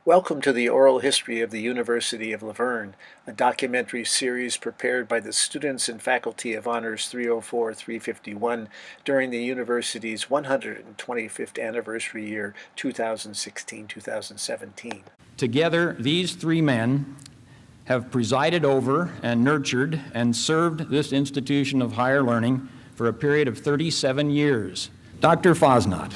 Welcome to the Oral History of the University of La Verne, a documentary series prepared by the students and faculty of Honors 304-351 during the university's 125th anniversary year, 2016-2017. Together, these three men have presided over and nurtured and served this institution of higher learning for a period of 37 years. Dr. Fosnot.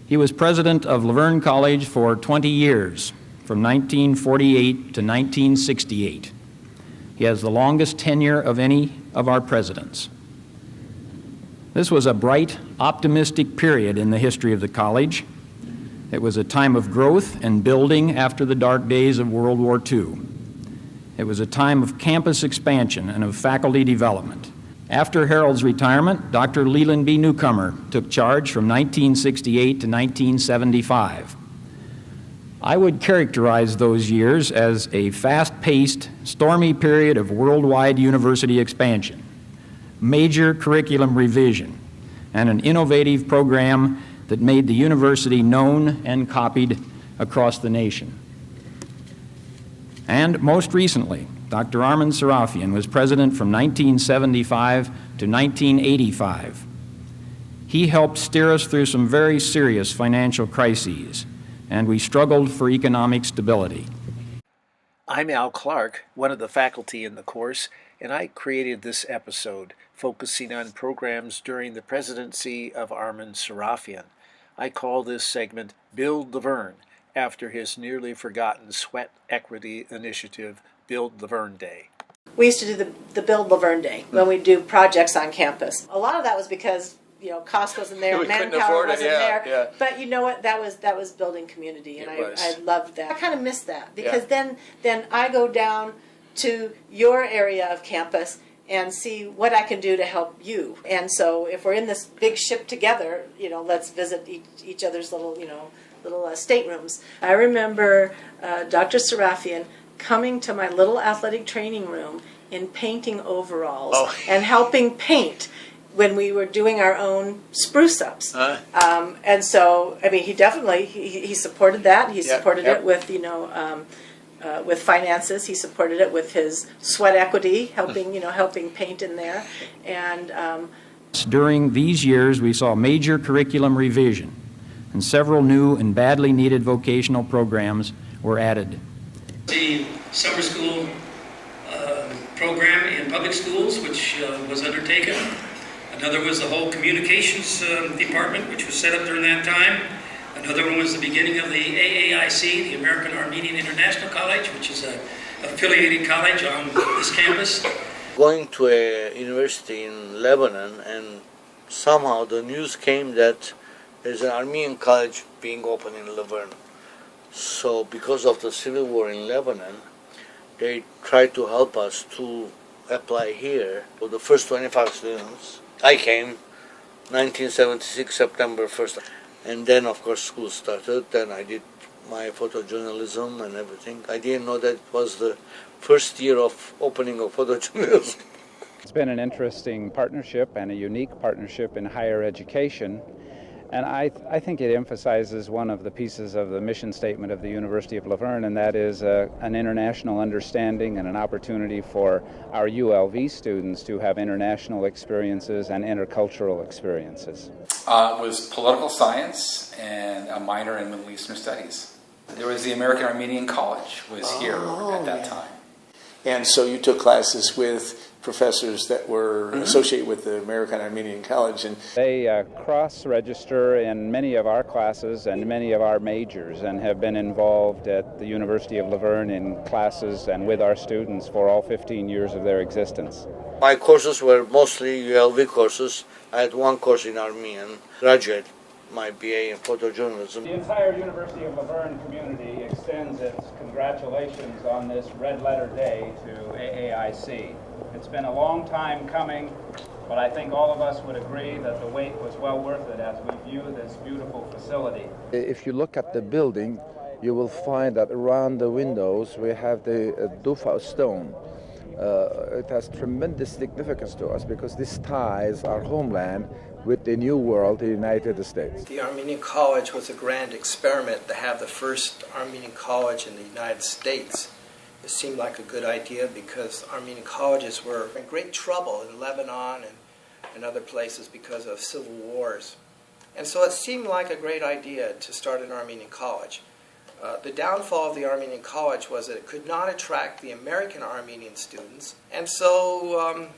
He was president of La Verne College for 20 years, from 1948 to 1968. He has the longest tenure of any of our presidents. This was a bright, optimistic period in the history of the college. It was a time of growth and building after the dark days of World War II. It was a time of campus expansion and of faculty development. After Harold's retirement, Dr. Leland B. Newcomer took charge from 1968 to 1975. I would characterize those years as a fast-paced, stormy period of worldwide university expansion, major curriculum revision, and an innovative program that made the university known and copied across the nation. And most recently, Dr. Armen Sarafian was president from 1975 to 1985. He helped steer us through some very serious financial crises, and we struggled for economic stability. I'm Al Clark, one of the faculty in the course, and I created this episode focusing on programs during the presidency of Armen Sarafian. I call this segment Build La Verne, after his nearly forgotten sweat equity initiative, Build La Verne Day. We used to do the Build La Verne Day when we do projects on campus. A lot of that was because cost wasn't there, manpower wasn't there. Yeah. But you know what? That was building community, and I loved that. I kind of miss that because then I go down to your area of campus and see what I can do to help you. And so if we're in this big ship together, let's visit each other's little staterooms. I remember Dr. Sarafian coming to my little athletic training room in painting overalls and helping paint when we were doing our own spruce-ups. And so, he definitely, he supported that. He supported it with, with finances. He supported it with his sweat equity, helping paint in there. And during these years, we saw major curriculum revision, and several new and badly needed vocational programs were added. The summer school program in public schools, which was undertaken. Another was the whole communications department, which was set up during that time. Another one was the beginning of the AAIC, the American Armenian International College, which is an affiliated college on this campus. Going to a university in Lebanon, and somehow the news came that there's an Armenian college being opened in La Verne. So because of the civil war in Lebanon, they tried to help us to apply here. For the first 25 students, I came 1976, September 1st. And then, of course, school started. Then I did my photojournalism and everything. I didn't know that it was the first year of opening of photojournalism. It's been an interesting partnership and a unique partnership in higher education. And I think it emphasizes one of the pieces of the mission statement of the University of La Verne, and that is an international understanding and an opportunity for our ULV students to have international experiences and intercultural experiences. It was political science and a minor in Middle Eastern studies. There was the American Armenian College was here at that time. And so you took classes with professors that were associated with the American Armenian College. And they cross-register in many of our classes and many of our majors and have been involved at the University of La Verne in classes and with our students for all 15 years of their existence. My courses were mostly ULV courses. I had one course in Armenian, graduate my BA in photojournalism. The entire University of La Verne community extends its congratulations on this Red Letter Day to AAIC. It's been a long time coming, but I think all of us would agree that the wait was well worth it as we view this beautiful facility. If you look at the building, you will find that around the windows we have the Dufa stone, it has tremendous significance to us because this ties our homeland with the new world, the United States. The Armenian College was a grand experiment to have the first Armenian college in the United States. It seemed like a good idea because Armenian colleges were in great trouble in Lebanon and other places because of civil wars. And so it seemed like a great idea to start an Armenian college. The downfall of the Armenian college was that it could not attract the American Armenian students, and so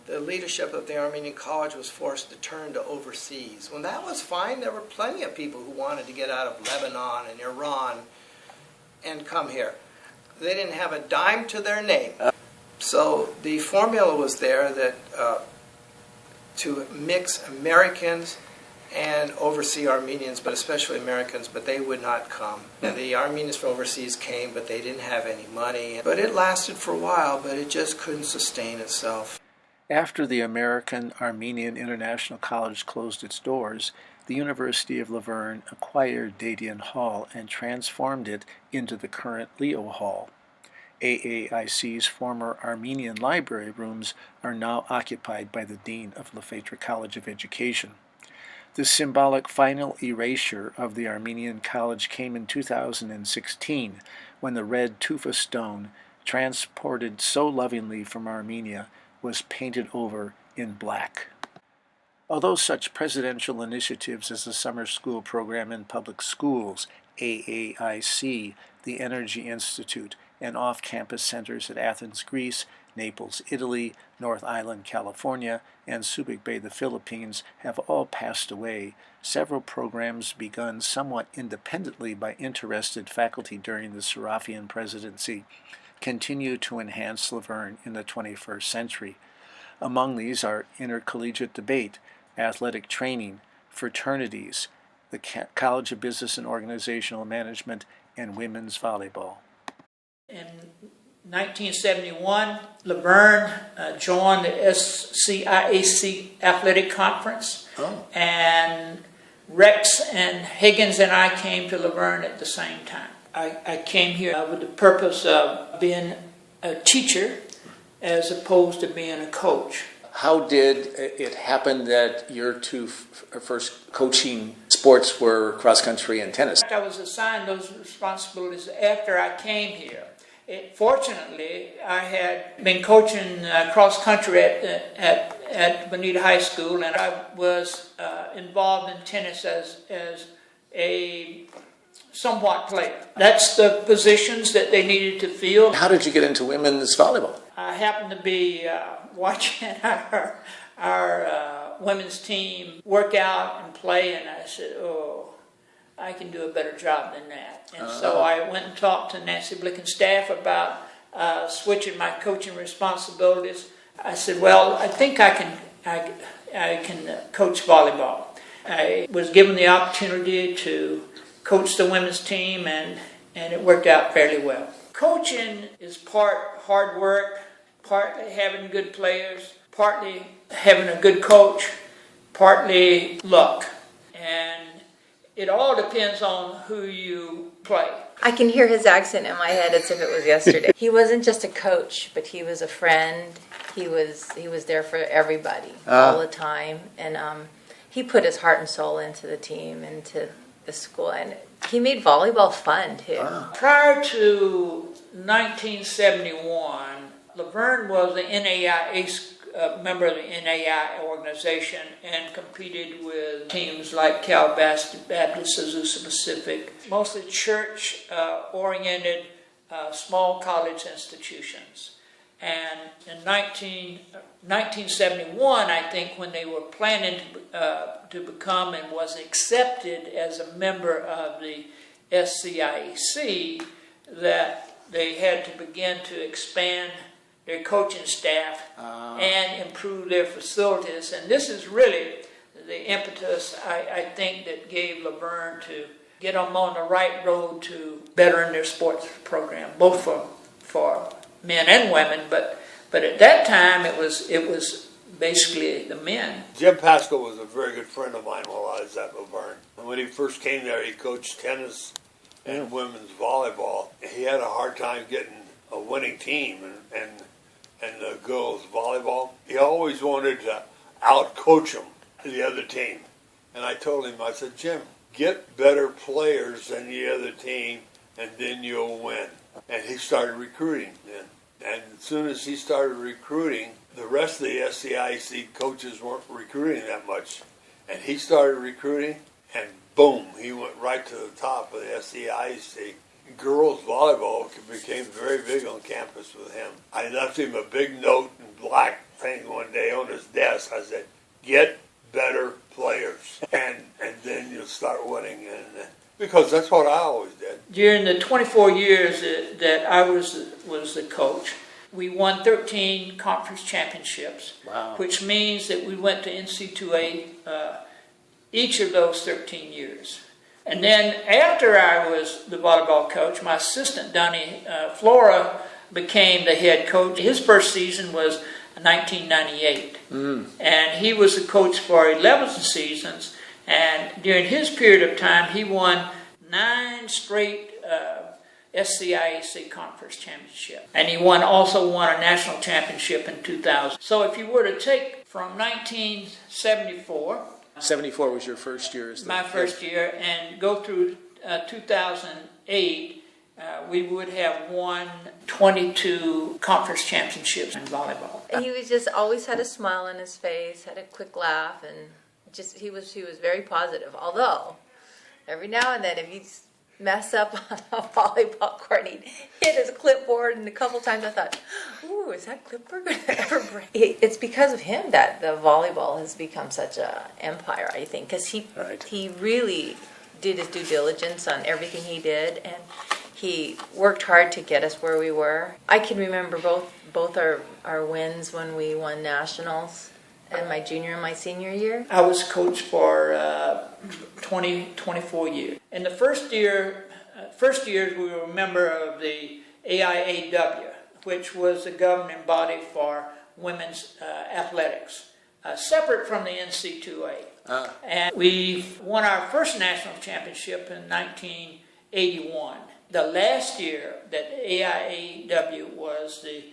the leadership of the Armenian college was forced to turn to overseas. When that was fine, there were plenty of people who wanted to get out of Lebanon and Iran and come here. They didn't have a dime to their name. So the formula was there that to mix Americans and overseas Armenians, but especially Americans, but they would not come. And the Armenians from overseas came, but they didn't have any money. But it lasted for a while, but it just couldn't sustain itself. After the American Armenian International College closed its doors, the University of La Verne acquired Dadian Hall and transformed it into the current Leo Hall. AAIC's former Armenian library rooms are now occupied by the Dean of Lefebvre College of Education. The symbolic final erasure of the Armenian College came in 2016 when the red tufa stone, transported so lovingly from Armenia, was painted over in black. Although such presidential initiatives as the summer school program in public schools, AAIC, the Energy Institute, and off-campus centers at Athens, Greece, Naples, Italy, North Island, California, and Subic Bay, the Philippines, have all passed away, several programs begun somewhat independently by interested faculty during the Sarafian presidency continue to enhance La Verne in the 21st century. Among these are intercollegiate debate, athletic training, fraternities, the College of Business and Organizational Management, and women's volleyball. In 1971, La Verne joined the SCIAC Athletic Conference, and Rex and Higgins and I came to La Verne at the same time. I came here with the purpose of being a teacher as opposed to being a coach. How did it happen that your two first coaching sports were cross country and tennis? I was assigned those responsibilities after I came here. Fortunately, I had been coaching cross country at Bonita High School, and I was involved in tennis as a somewhat player. That's the positions that they needed to fill. How did you get into women's volleyball? I happened to be watching our women's team work out and play, and I said, oh, I can do a better job than that. And so I went and talked to Nancy Blicken's staff about switching my coaching responsibilities. I said, well, I think I can coach volleyball. I was given the opportunity to coach the women's team, and it worked out fairly well. Coaching is part hard work, partly having good players, partly having a good coach, partly luck. And it all depends on who you play. I can hear his accent in my head as if it was yesterday. He wasn't just a coach, but he was a friend. He was there for everybody all the time. And he put his heart and soul into the team, into the school. And he made volleyball fun, too. Prior to 1971, La Verne was an NAIA member of the NAIA organization and competed with teams like Cal Baptist, Azusa Pacific, mostly church-oriented small college institutions. And in 1971, I think, when they were planning to become and was accepted as a member of the SCIAC, that they had to begin to expand their coaching staff and improve their facilities. And this is really the impetus, I think, that gave La Verne to get them on the right road to bettering their sports program, both for men and women, but at that time it was basically the men. Jim Pascal was a very good friend of mine while I was at La Verne. And when he first came there, he coached tennis and women's volleyball. He had a hard time getting a winning team, and the girls volleyball, he always wanted to out-coach them, the other team. And I told him, I said, Jim, get better players than the other team, and then you'll win. And he started recruiting then. And as soon as he started recruiting, the rest of the SCIC coaches weren't recruiting that much. And he started recruiting, and boom, he went right to the top of the SCIC. Girls volleyball became very big on campus with him. I left him a big note in black thing one day on his desk. I said, get better players, and then you'll start winning. And because that's what I always did. During the 24 years that I was the coach, we won 13 conference championships, wow. Which means that we went to NCAA each of those 13 years. And then after I was the volleyball coach, my assistant, Donnie Flora, became the head coach. His first season was 1998. And he was the coach for 11 seasons. And during his period of time, he won 9 straight SCIAC conference championships. And he also won a national championship in 2000. So if you were to take from 1974... 74 was your first year. My first year, and go through 2008, we would have won 22 conference championships in volleyball. He was just always had a smile on his face, had a quick laugh, and just he was very positive. Although every now and then, if you mess up on a volleyball court, he'd hit his clipboard, and a couple times I thought, ooh, is that clipboard going to ever break? It's because of him that the volleyball has become such an empire, I think, because he really did his due diligence on everything he did, and he worked hard to get us where we were. I can remember both our wins when we won nationals, and my junior and my senior year. I was coach for 24 years. In the first years, we were a member of the AIAW, which was the governing body for women's athletics, separate from the NCAA. And we won our first national championship in 1981. The last year that AIAW was the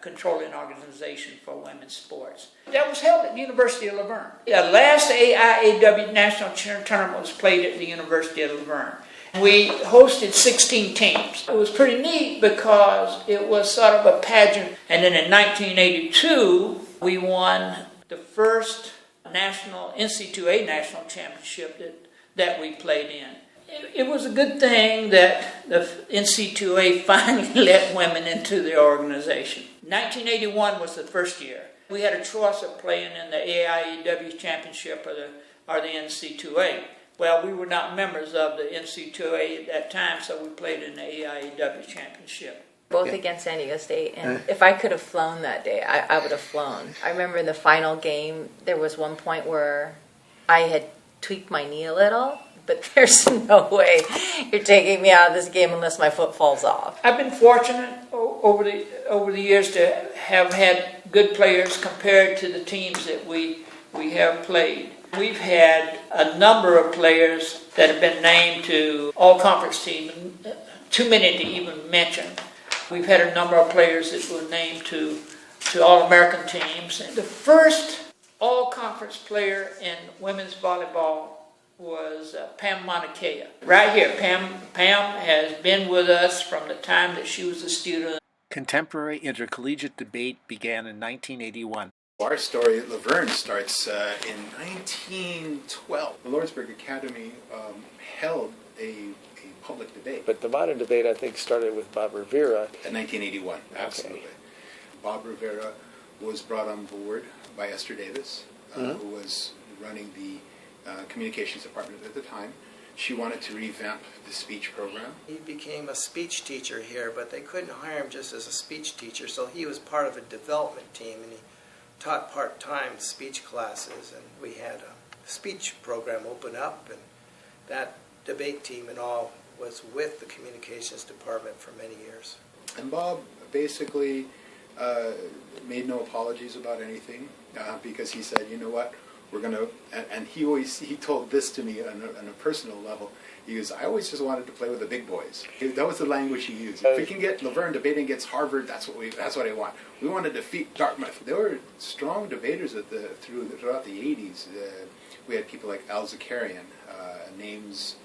controlling organization for women's sports. That was held at the University of La Verne. The last AIAW national tournament was played at the University of La Verne. We hosted 16 teams. It was pretty neat because it was sort of a pageant. And then in 1982, we won the first national NCAA national championship that we played in. It was a good thing that the NCAA finally let women into the organization. 1981 was the first year. We had a choice of playing in the AIAW championship or the NCAA. Well, we were not members of the NCAA at that time, so we played in the AIAW championship. Both against San Diego State, and if I could have flown that day, I would have flown. I remember in the final game, there was one point where I had tweaked my knee a little, but there's no way you're taking me out of this game unless my foot falls off. I've been fortunate over the years to have had good players compared to the teams that we have played. We've had a number of players that have been named to all-conference teams, too many to even mention. We've had a number of players that were named to All-American teams. The first all-conference player in women's volleyball was Pam Monakea. Right here, Pam has been with us from the time that she was a student. Contemporary intercollegiate debate began in 1981. Our story at La Verne starts in 1912. The Lordsburg Academy held a public debate. But the modern debate, I think, started with Bob Rivera. In 1981, absolutely. Okay. Bob Rivera was brought on board by Esther Davis, who was running the communications department at the time. She wanted to revamp the speech program. He became a speech teacher here, but they couldn't hire him just as a speech teacher, so he was part of a development team, and he taught part-time speech classes, and we had a speech program open up, and that debate team and all was with the communications department for many years. And Bob basically made no apologies about anything because he said, you know what, we're going to, and he told this to me on a personal level, He goes, I always just wanted to play with the big boys. That was the language he used. If we can get La Verne debating against Harvard, that's what I want. We want to defeat Dartmouth. There were strong debaters throughout the 80s. We had people like Al Zakarian, names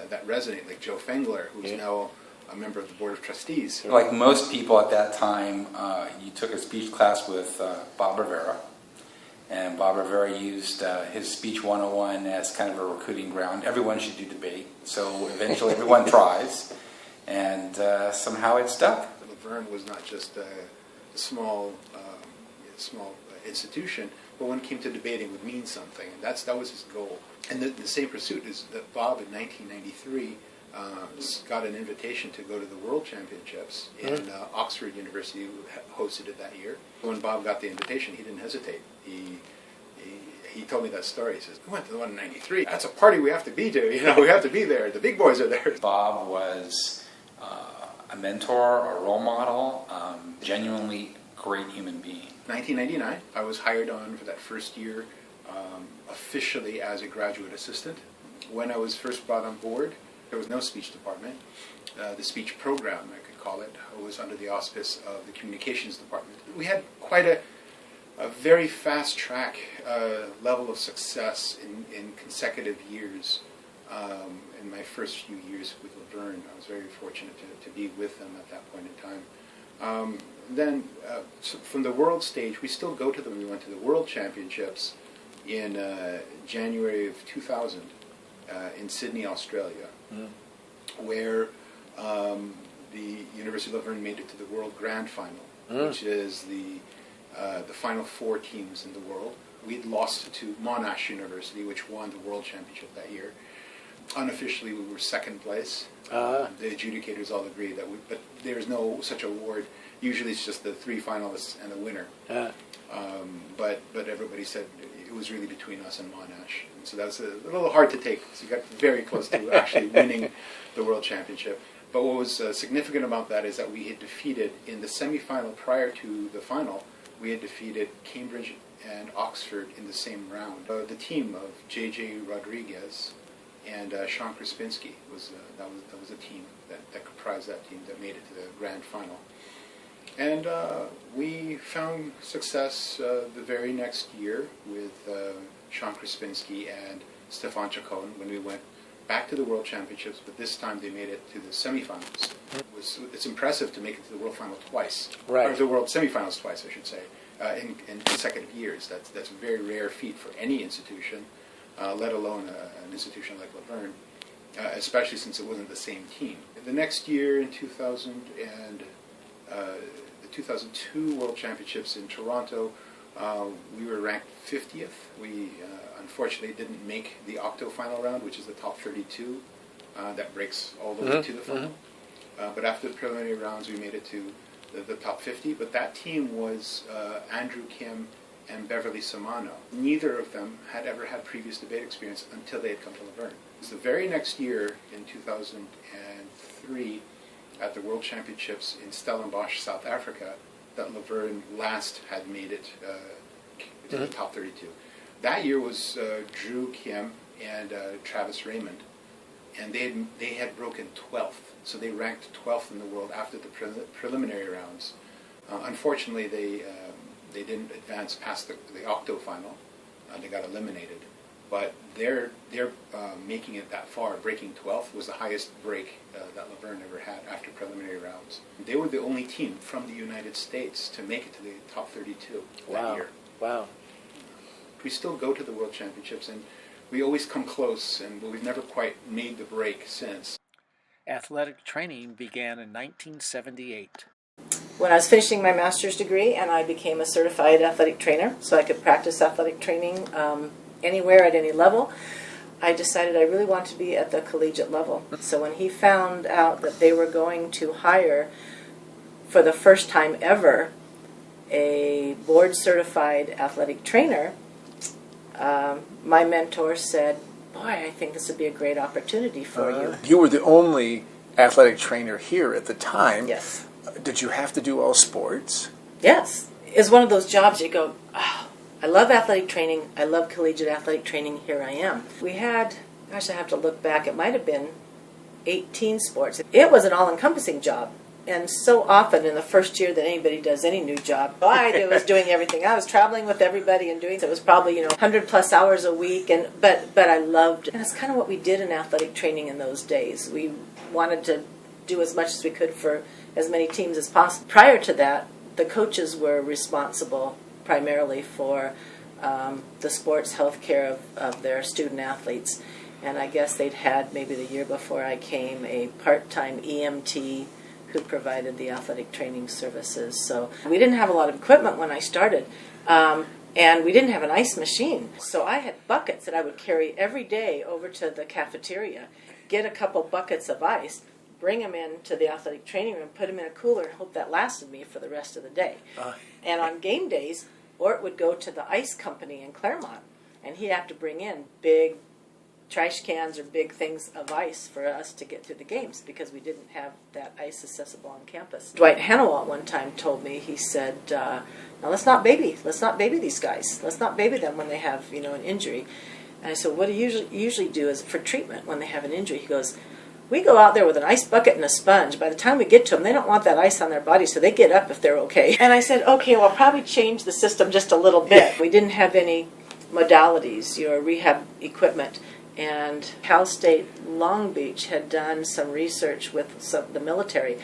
that resonate, like Joe Fengler, who's now a member of the Board of Trustees. Like most people at that time, you took a speech class with Bob Rivera. And Bob Rivera used his Speech 101 as kind of a recruiting ground. Everyone should do debate. So eventually everyone tries. And somehow it stuck. La Verne was not just a small institution, but when it came to debating, it would mean something. And that was his goal. And the same pursuit is that Bob in 1993 got an invitation to go to the World Championships in Oxford University, who hosted it that year. When Bob got the invitation, he didn't hesitate. He told me that story. He says, "We went to the one in '93. That's a party we have to be to. We have to be there. The big boys are there." Bob was a mentor, a role model, genuinely great human being. 1999, I was hired on for that first year officially as a graduate assistant. When I was first brought on board, there was no speech department. The speech program, I could call it, was under the auspice of the communications department. We had quite a very fast track level of success in consecutive years. In my first few years with La Verne, I was very fortunate to be with them at that point in time. Then from the world stage, we still go to them. We went to the World Championships in January of 2000 in Sydney, Australia, where the University of La Verne made it to the World Grand Final, which is the final four teams in the world. We'd lost to Monash University, which won the World Championship that year. Unofficially, we were second place. The adjudicators all agree that but there's no such award. Usually it's just the three finalists and the winner. But everybody said it was really between us and Monash. And so that was a little hard to take. So we got very close to actually winning the World Championship. But what was significant about that is that we had defeated, in the semifinal prior to the final, we had defeated Cambridge and Oxford in the same round. The team of J.J. Rodriguez and Sean Krispinski that was a team that comprised that team that made it to the grand final. And we found success the very next year with Sean Krispinski and Stefan Chacon when we went back to the World Championships, but this time they made it to the semifinals. It's impressive to make it to the World Final twice, or the World Semifinals twice, I should say, in consecutive years. That's a very rare feat for any institution, let alone an institution like La Verne, especially since it wasn't the same team. The next year, in the 2002 World Championships in Toronto, we were ranked 50th. We unfortunately didn't make the octo final round, which is the top 32. That breaks all the way to the final. But after the preliminary rounds, we made it to the top 50. But that team was Andrew Kim and Beverly Samano. Neither of them had ever had previous debate experience until they had come to La Verne. It was the very next year, in 2003, at the World Championships in Stellenbosch, South Africa, that La Verne last had made it to the top 32. That year was Drew Kim and Travis Raymond, and they had broken 12th, so they ranked 12th in the world after the preliminary rounds. Unfortunately, they didn't advance past the octo final. They got eliminated, but they're making it that far. Breaking 12th was the highest break that La Verne ever had after preliminary rounds. They were the only team from the United States to make it to the top 32 that year. Wow. We still go to the World Championships, and we always come close, but we've never quite made the break since. Athletic training began in 1978. When I was finishing my master's degree, and I became a certified athletic trainer, so I could practice athletic training anywhere at any level, I decided I really wanted to be at the collegiate level. So when he found out that they were going to hire, for the first time ever, a board-certified athletic trainer, my mentor said, "Boy, I think this would be a great opportunity for you." You were the only athletic trainer here at the time. Yes. Did you have to do all sports? Yes. It's one of those jobs you go, oh, I love athletic training. I love collegiate athletic training. Here I am. We had gosh, I have to look back, it might have been 18 sports. It was an all-encompassing job. And so often in the first year that anybody does any new job, all I did was doing everything. I was traveling with everybody and doing it. It was probably 100 plus hours a week, but I loved it. And that's kind of what we did in athletic training in those days. We wanted to do as much as we could for as many teams as possible. Prior to that, the coaches were responsible primarily for the sports health care of their student athletes. And I guess they'd had, maybe the year before I came, a part-time EMT who provided the athletic training services. So we didn't have a lot of equipment when I started, and we didn't have an ice machine. So I had buckets that I would carry every day over to the cafeteria, get a couple buckets of ice, bring them into the athletic training room, put them in a cooler, and hope that lasted me for the rest of the day. And on game days, Ort would go to the ice company in Claremont, and he'd have to bring in big trash cans or big things of ice for us to get through the games because we didn't have that ice accessible on campus. Dwight Hannawalt one time told me, he said, now let's not baby these guys. Let's not baby them when they have, an injury. And I said, what do you usually do is for treatment when they have an injury? He goes, we go out there with an ice bucket and a sponge. By the time we get to them, they don't want that ice on their body, so they get up if they're okay. And I said, okay, well, I'll probably change the system just a little bit. We didn't have any modalities, rehab equipment. And Cal State Long Beach had done some research with the military,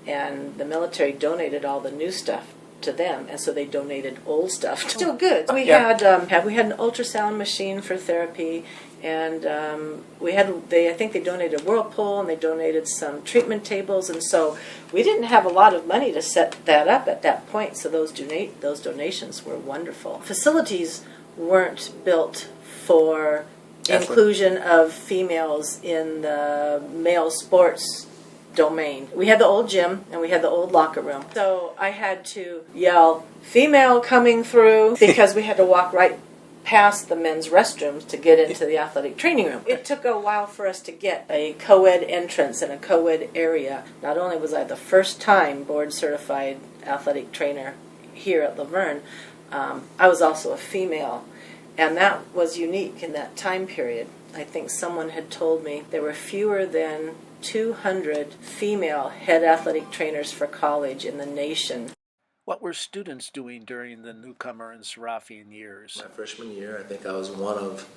and the military donated all the new stuff to them, and so they donated old stuff. Still good. We had an ultrasound machine for therapy, and I think they donated a whirlpool, and they donated some treatment tables, and so we didn't have a lot of money to set that up at that point. So those donations were wonderful. Facilities weren't built for inclusion of females in the male sports domain. We had the old gym and we had the old locker room. So I had to yell, female coming through, because we had to walk right past the men's restrooms to get into the athletic training room. It took a while for us to get a co-ed entrance and a co-ed area. Not only was I the first time board certified athletic trainer here at La Verne, I was also a female. And that was unique in that time period. I think someone had told me there were fewer than 200 female head athletic trainers for college in the nation. What were students doing during the newcomer and Sarafian years? My freshman year, I think I was one of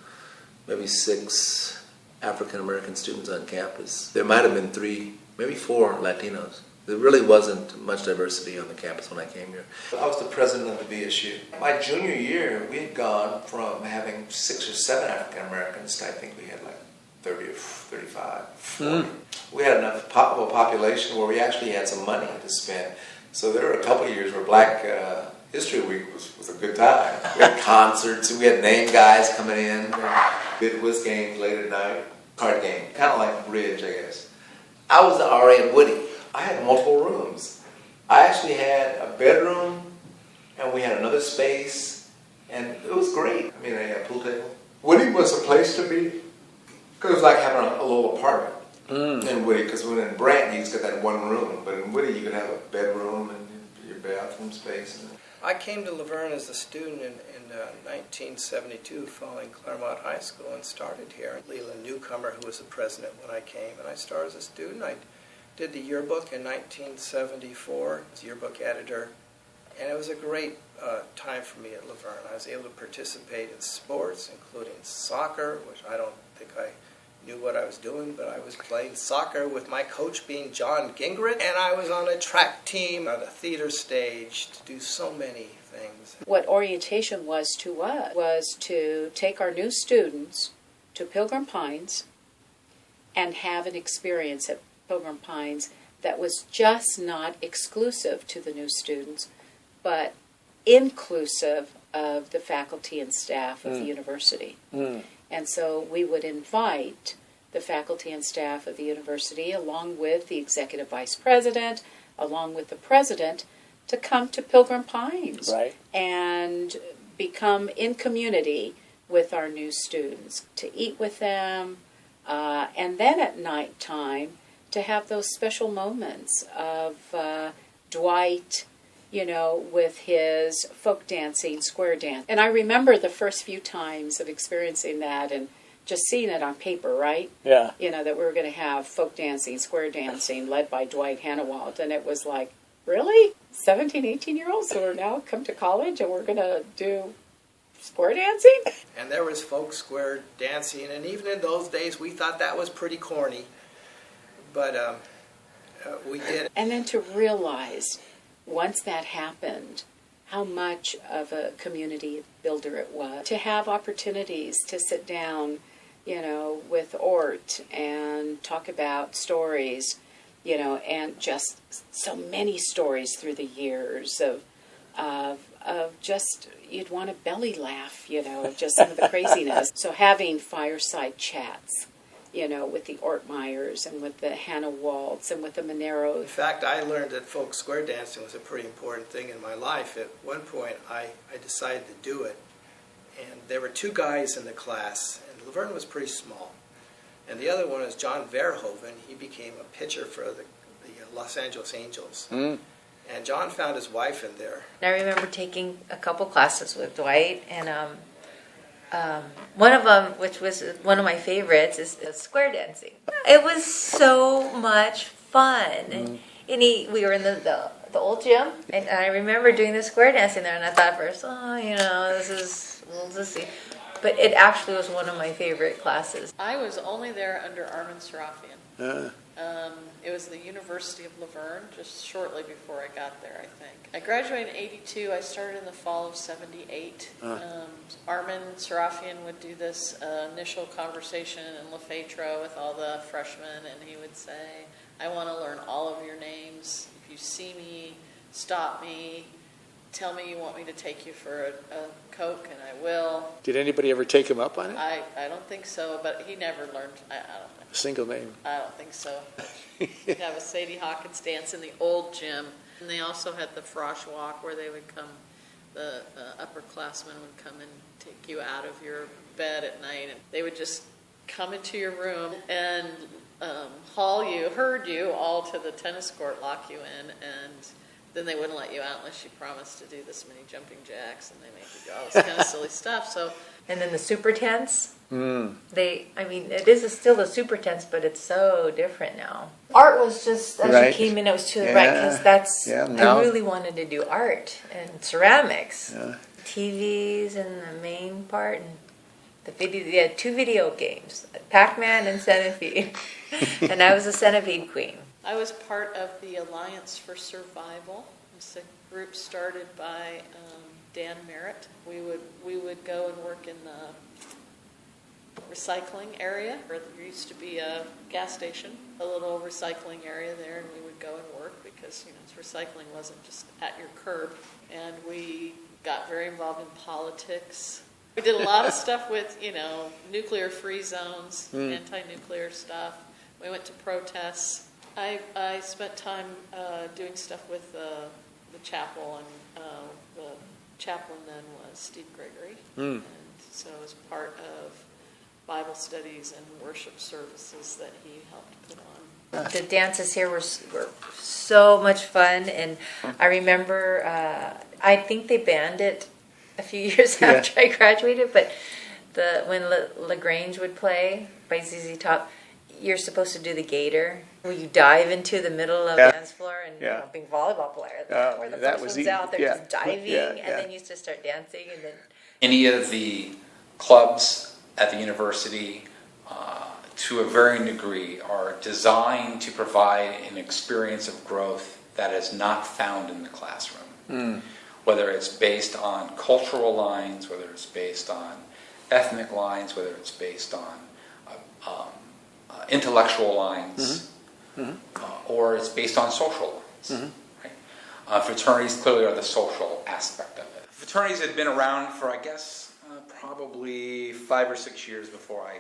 maybe 6 African American students on campus. There might have been 3, maybe 4 Latinos. There really wasn't much diversity on the campus when I came here. I was the president of the VSU. My junior year, we had gone from having 6 or 7 African Americans to I think we had like 30 or 35, 40. We had enough of a population where we actually had some money to spend. So there were a couple of years where Black History Week was a good time. We had concerts, we had name guys coming in, bid whist games late at night, card game, kind of like bridge, I guess. I was the RA at Woody. I had multiple rooms. I actually had a bedroom, and we had another space, and it was great. I mean, I had a pool table. Woody was a place to be, because it was like having a little apartment in Woody, because when in Branton, you just got that one room, but in Woody, you could have a bedroom and your bathroom space. I came to La Verne as a student in 1972 following Claremont High School and started here. Leland Newcomer, who was the president when I came, and I started as a student. I did the yearbook in 1974, as yearbook editor, and it was a great time for me at La Verne. I was able to participate in sports, including soccer, which I don't think I knew what I was doing, but I was playing soccer with my coach being John Gingrich, and I was on a track team, on a theater stage, to do so many things. What orientation was to us was to take our new students to Pilgrim Pines and have an experience at Pilgrim Pines that was just not exclusive to the new students, but inclusive of the faculty and staff of the university. And so we would invite the faculty and staff of the university, along with the executive vice president, along with the president, to come to Pilgrim Pines and become in community with our new students, to eat with them, and then at nighttime to have those special moments of Dwight, with his folk dancing, square dance. And I remember the first few times of experiencing that and just seeing it on paper, right? Yeah. You know, that we were going to have folk dancing, square dancing, led by Dwight Hannawalt. And it was like, really? 17, 18-year-olds who are now come to college and we're going to do square dancing? And there was folk square dancing, and even in those days we thought that was pretty corny. But we did. And then to realize, once that happened, how much of a community builder it was. To have opportunities to sit down, you know, with Ort and talk about stories, you know, and just so many stories through the years of just, you'd want to belly laugh, you know, just some of the craziness. So having fireside chats, you know, with the Ortmeyers and with the Hannawalts and with the Moneros. In fact, I learned that folk square dancing was a pretty important thing in my life. At one point, I decided to do it. And there were two guys in the class, and La Verne was pretty small. And the other one is John Verhoeven. He became a pitcher for the Los Angeles Angels. Mm. And John found his wife in there. I remember taking a couple classes with Dwight, and one of them, which was one of my favorites, is square dancing. It was so much fun. Mm. And we were in the old gym, and I remember doing the square dancing there, and I thought first, oh, you know, we'll just see. But it actually was one of my favorite classes. I was only there under Armen Sarafian. It was the University of La Verne, just shortly before I got there, I think. I graduated in 82. I started in the fall of 78. Armen Sarafian would do this initial conversation in Le Fêtre with all the freshmen, and he would say, I want to learn all of your names. If you see me, stop me. Tell me you want me to take you for a Coke, and I will. Did anybody ever take him up on it? I don't think so, but he never learned, I don't know. A single name? I don't think so. We'd have a Sadie Hawkins dance in the old gym. And they also had the frosh walk where they would come, the upperclassmen would come and take you out of your bed at night. And they would just come into your room and herd you all to the tennis court, lock you in, and then they wouldn't let you out unless you promised to do this many jumping jacks, and they make you do all this kind of silly stuff. So, and then the super tense. It is still the super tense, but it's so different now. Art was just, as you came in, it was to the right, because I really wanted to do art and ceramics. Yeah. TVs and the main part, and the video, two video games, Pac-Man and Centipede. And I was a Centipede queen. I was part of the Alliance for Survival. It's a group started by Dan Merritt. We would go and work in the recycling area, where there used to be a gas station, a little recycling area there, and we would go and work because recycling wasn't just at your curb. And we got very involved in politics. We did a lot of stuff with nuclear-free zones, anti-nuclear stuff. We went to protests. I spent time doing stuff with the chapel, and the chaplain then was Steve Gregory. And so it was part of Bible studies and worship services that he helped put on. The dances here were so much fun, and I remember, I think they banned it a few years after I graduated, but when LaGrange would play by ZZ Top, you're supposed to do the gator, where you dive into the middle of the dance floor, and being volleyball player, where the first one's out there just diving, and then you just start dancing, and then any of the clubs at the university, to a varying degree, are designed to provide an experience of growth that is not found in the classroom. Whether it's based on cultural lines, whether it's based on ethnic lines, whether it's based on intellectual lines, or it's based on social lines. Right? Fraternities clearly are the social aspect of it. Fraternities had been around for, I guess, probably 5 or 6 years before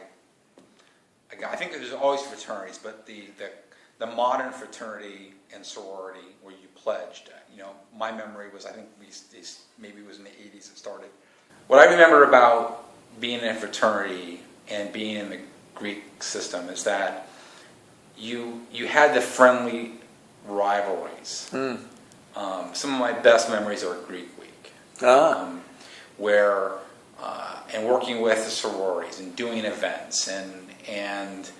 I think there's always fraternities, but the modern fraternity and sorority where you pledged, my memory was, I think maybe it was in the 80s it started. What I remember about being in a fraternity and being in the Greek system is that you had the friendly rivalries. Some of my best memories are Greek Week, where and working with the sororities and doing events and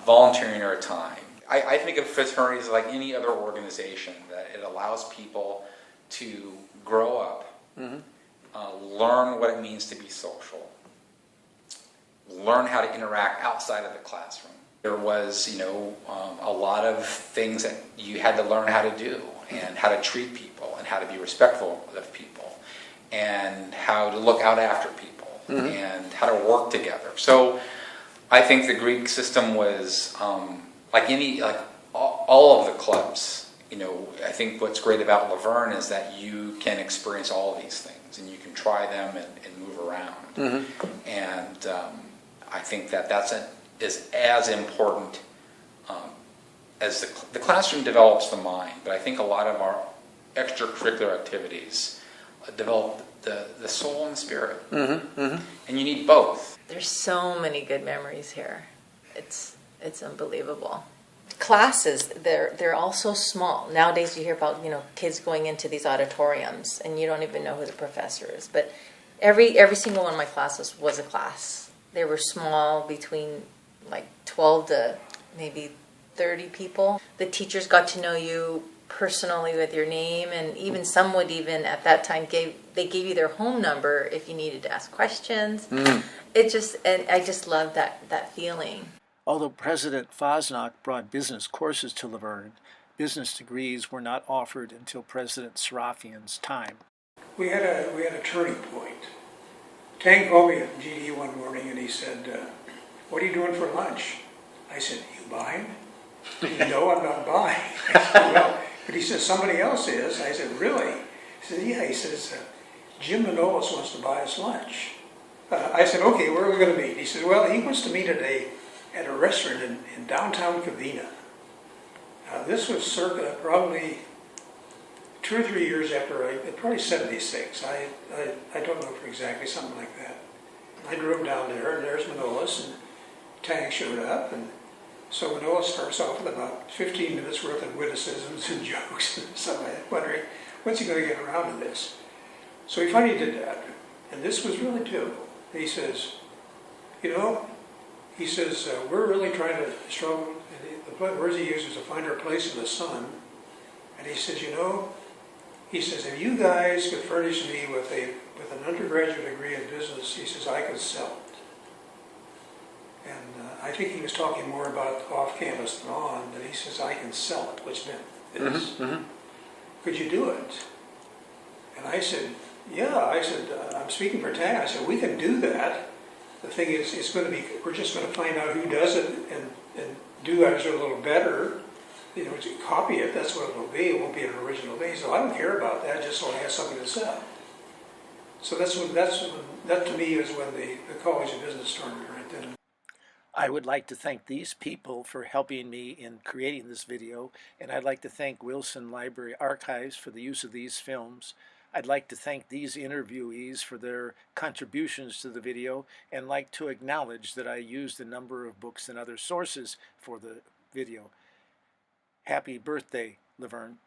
volunteering our time. I think of fraternities like any other organization, that it allows people to grow up, learn what it means to be social, learn how to interact outside of the classroom. There was, a lot of things that you had to learn how to do, and how to treat people, and how to be respectful of people, and how to look out after people, and how to work together. So I think the Greek system was like all of the clubs. I think what's great about La Verne is that you can experience all of these things, and you can try them and move around. And I think that is as important as the classroom develops the mind, but I think a lot of our extracurricular activities develop the soul and the spirit. And you need both. There's so many good memories here. It's unbelievable. Classes, they're all so small. Nowadays you hear about, kids going into these auditoriums and you don't even know who the professor is. But every single one of my classes was a class. They were small, between like 12 to maybe 30 people. The teachers got to know you personally with your name, and even some would even at that time gave you their home number if you needed to ask questions. And I just loved that feeling. Although President Fosnock brought business courses to La Verne, business degrees were not offered until President Sarafian's time. We had a turning point. Tang called me at GD one morning and he said, "What are you doing for lunch?" I said, "You buying?" "No, I'm not buying." I said, "Well," but he says, "Somebody else is." I said, "Really?" He said, "Yeah." He says, "Jim Manolis wants to buy us lunch." I said, "Okay, where are we going to meet?" He said, "Well, he wants to meet at a restaurant in downtown Covina." This was circa probably 2 or 3 years after probably 76. I don't know for exactly, something like that. I drove down there, and there's Manolis, and Tang showed up, and so Manolis starts off with about 15 minutes worth of witticisms and jokes, and so I'm wondering, what's he going to get around to this? So he finally did that, and this was really typical. He says, we're really trying to struggle, and the words he uses to find our place in the sun, and he says, if you guys could furnish me with an undergraduate degree in business, he says, I could sell it. And I think he was talking more about off-campus than on, but he says, I can sell it, which meant this. Could you do it? And I said, yeah. I said, I'm speaking for Tang. I said, we can do that. The thing is, we're just going to find out who does it and do ours a little better. Copy it, that's what it will be. It won't be an original thing. So I don't care about that, just so I have something to sell. So that to me is when the College of Business started right then. I would like to thank these people for helping me in creating this video, and I'd like to thank Wilson Library Archives for the use of these films. I'd like to thank these interviewees for their contributions to the video, and like to acknowledge that I used a number of books and other sources for the video. Happy birthday, La Verne.